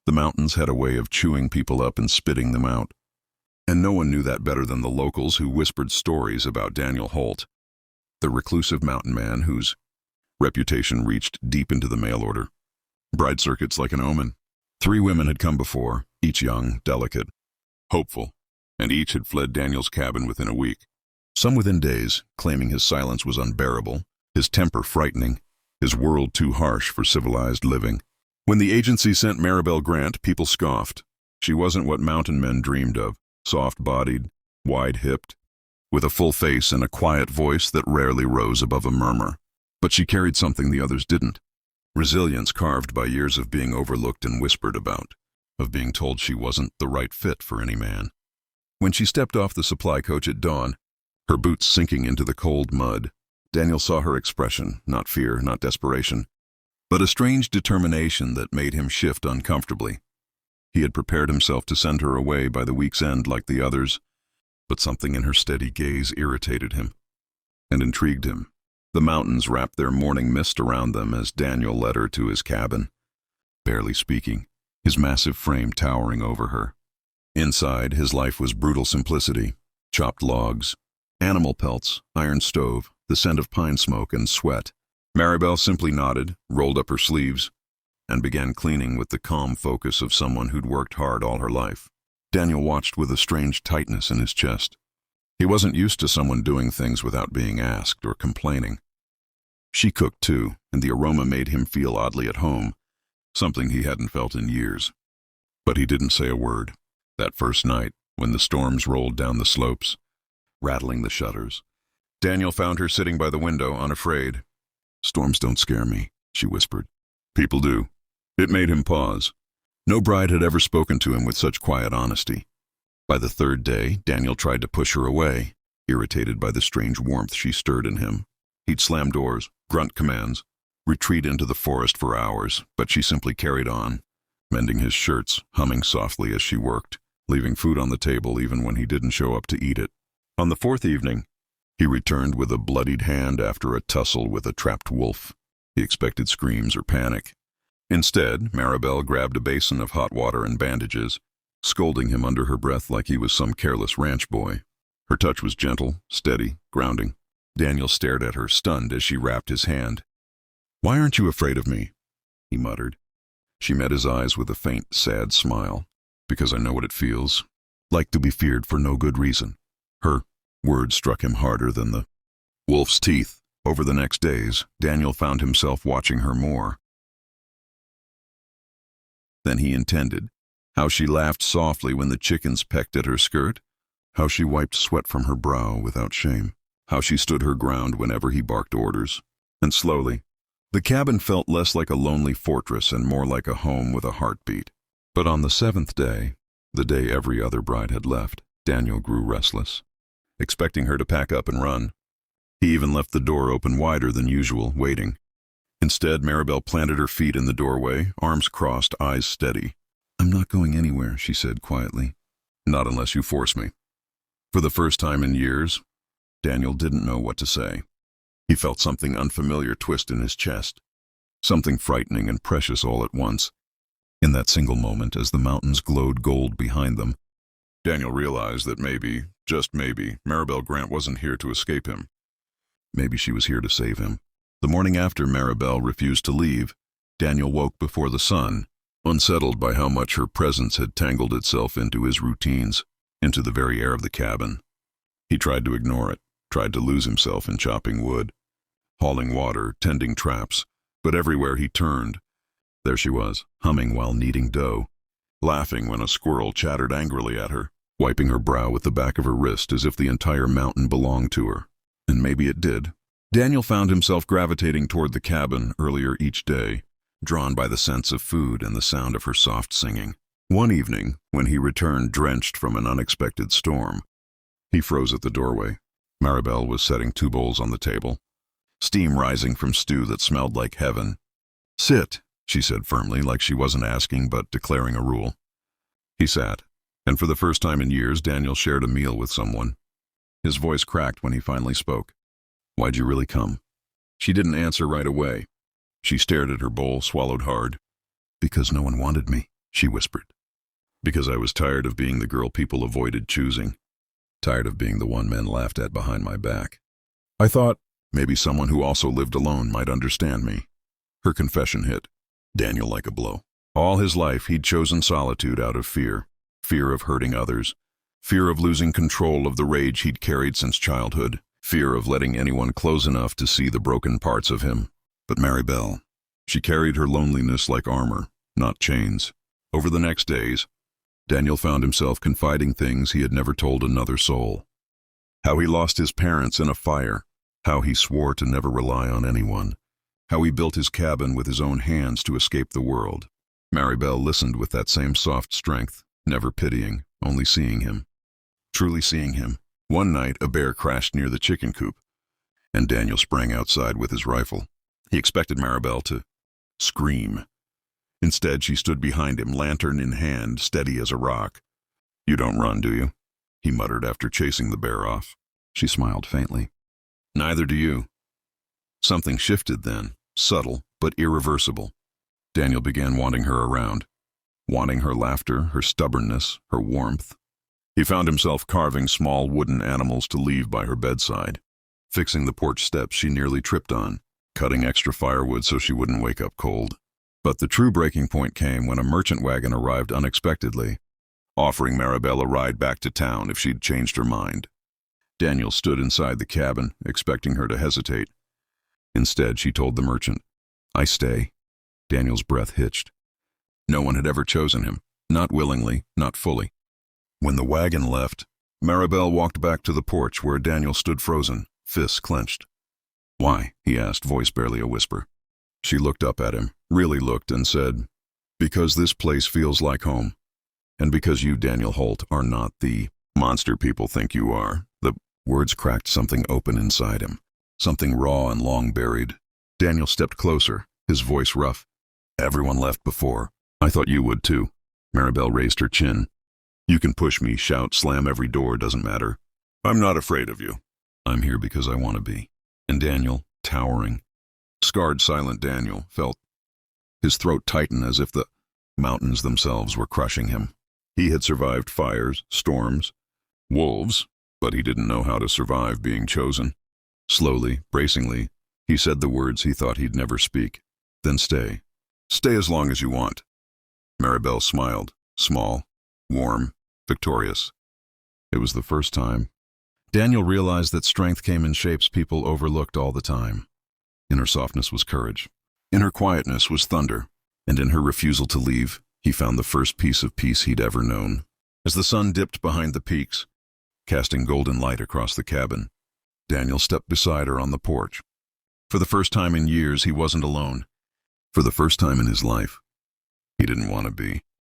The mountains had a way of chewing people up and spitting them out. And no one knew that better than the locals who whispered stories about Daniel Holt, the reclusive mountain man whose reputation reached deep into the mail order. Bride circuits like an omen. 3 women had come before, each young, delicate, hopeful, and each had fled Daniel's cabin within a week. Some within days, claiming his silence was unbearable, his temper frightening, his world too harsh for civilized living. When the agency sent Maribel Grant, people scoffed. She wasn't what mountain men dreamed of, soft-bodied, wide-hipped, with a full face and a quiet voice that rarely rose above a murmur. But she carried something the others didn't. Resilience carved by years of being overlooked and whispered about, of being told she wasn't the right fit for any man. When she stepped off the supply coach at dawn, her boots sinking into the cold mud, Daniel saw her expression, not fear, not desperation, but a strange determination that made him shift uncomfortably. He had prepared himself to send her away by the week's end like the others, but something in her steady gaze irritated him and intrigued him. The mountains wrapped their morning mist around them as Daniel led her to his cabin, barely speaking, his massive frame towering over her. Inside, his life was brutal simplicity: chopped logs, animal pelts, iron stove, the scent of pine smoke and sweat. Maribel simply nodded, rolled up her sleeves, and began cleaning with the calm focus of someone who'd worked hard all her life. Daniel watched with a strange tightness in his chest. He wasn't used to someone doing things without being asked or complaining. She cooked too, and the aroma made him feel oddly at home, something he hadn't felt in years. But he didn't say a word. That first night, when the storms rolled down the slopes, rattling the shutters, Daniel found her sitting by the window, unafraid. "Storms don't scare me," she whispered. "People do." It made him pause. No bride had ever spoken to him with such quiet honesty. By the 3rd day, Daniel tried to push her away, irritated by the strange warmth she stirred in him. He'd slam doors, grunt commands, retreat into the forest for hours, but she simply carried on, mending his shirts, humming softly as she worked, leaving food on the table even when he didn't show up to eat it. On the 4th evening, he returned with a bloodied hand after a tussle with a trapped wolf. He expected screams or panic. Instead, Maribel grabbed a basin of hot water and bandages, scolding him under her breath like he was some careless ranch boy. Her touch was gentle, steady, grounding. Daniel stared at her, stunned, as she wrapped his hand. "Why aren't you afraid of me?" he muttered. She met his eyes with a faint, sad smile. "Because I know what it feels like to be feared for no good reason." Her words struck him harder than the wolf's teeth. Over the next days, Daniel found himself watching her more than he intended. How she laughed softly when the chickens pecked at her skirt. How she wiped sweat from her brow without shame. How she stood her ground whenever he barked orders. And slowly, the cabin felt less like a lonely fortress and more like a home with a heartbeat. But on the 7th day, the day every other bride had left, Daniel grew restless, expecting her to pack up and run. He even left the door open wider than usual, waiting. Instead, Maribel planted her feet in the doorway, arms crossed, eyes steady. "I'm not going anywhere," she said quietly. "Not unless you force me." For the first time in years, Daniel didn't know what to say. He felt something unfamiliar twist in his chest, something frightening and precious all at once. In that single moment, as the mountains glowed gold behind them, Daniel realized that maybe, just maybe, Maribel Grant wasn't here to escape him. Maybe she was here to save him. The morning after Maribel refused to leave, Daniel woke before the sun, unsettled by how much her presence had tangled itself into his routines, into the very air of the cabin. He tried to ignore it, tried to lose himself in chopping wood, hauling water, tending traps, but everywhere he turned, there she was, humming while kneading dough, laughing when a squirrel chattered angrily at her, wiping her brow with the back of her wrist as if the entire mountain belonged to her. And maybe it did. Daniel found himself gravitating toward the cabin earlier each day, drawn by the sense of food and the sound of her soft singing. One evening, when he returned drenched from an unexpected storm, he froze at the doorway. Maribel was setting 2 bowls on the table, steam rising from stew that smelled like heaven. "Sit," she said firmly, like she wasn't asking but declaring a rule. He sat, and for the first time in years, Daniel shared a meal with someone. His voice cracked when he finally spoke. "Why'd you really come?" She didn't answer right away. She stared at her bowl, swallowed hard. "Because no one wanted me," she whispered. Because I was tired of being the girl people avoided choosing. Tired of being the one men laughed at behind my back. I thought maybe someone who also lived alone might understand me. Her confession hit Daniel like a blow. All his life he'd chosen solitude out of fear. Fear of hurting others. Fear of losing control of the rage he'd carried since childhood. Fear of letting anyone close enough to see the broken parts of him. But Maribel, she carried her loneliness like armor, not chains. Over the next days, Daniel found himself confiding things he had never told another soul. How he lost his parents in a fire. How he swore to never rely on anyone. How he built his cabin with his own hands to escape the world. Maribel listened with that same soft strength, never pitying, only seeing him. Truly seeing him. One night, a bear crashed near the chicken coop, and Daniel sprang outside with his rifle. He expected Maribel to scream. Instead, she stood behind him, lantern in hand, steady as a rock. "You don't run, do you?" he muttered after chasing the bear off. She smiled faintly. "Neither do you." Something shifted then, subtle but irreversible. Daniel began wanting her around, wanting her laughter, her stubbornness, her warmth. He found himself carving small wooden animals to leave by her bedside, fixing the porch steps she nearly tripped on, cutting extra firewood so she wouldn't wake up cold. But the true breaking point came when a merchant wagon arrived unexpectedly, offering Maribel a ride back to town if she'd changed her mind. Daniel stood inside the cabin, expecting her to hesitate. Instead, she told the merchant, "I stay." Daniel's breath hitched. No one had ever chosen him, not willingly, not fully. When the wagon left, Maribel walked back to the porch where Daniel stood frozen, fists clenched. "Why?" he asked, voice barely a whisper. She looked up at him, really looked, and said, "Because this place feels like home. And because you, Daniel Holt, are not the monster people think you are." The words cracked something open inside him, something raw and long buried. Daniel stepped closer, his voice rough. "Everyone left before. I thought you would too." Maribel raised her chin. "You can push me, shout, slam every door, doesn't matter. I'm not afraid of you. I'm here because I want to be." And Daniel, towering, scarred, silent Daniel, felt his throat tighten as if the mountains themselves were crushing him. He had survived fires, storms, wolves, but he didn't know how to survive being chosen. Slowly, bracingly, he said the words he thought he'd never speak. "Then stay. Stay as long as you want." Maribel smiled, small, warm, victorious. It was the first time. Daniel realized that strength came in shapes people overlooked all the time. In her softness was courage. In her quietness was thunder. And in her refusal to leave, he found the first piece of peace he'd ever known. As the sun dipped behind the peaks, casting golden light across the cabin, Daniel stepped beside her on the porch. For the first time in years, he wasn't alone. For the first time in his life, he didn't want to be.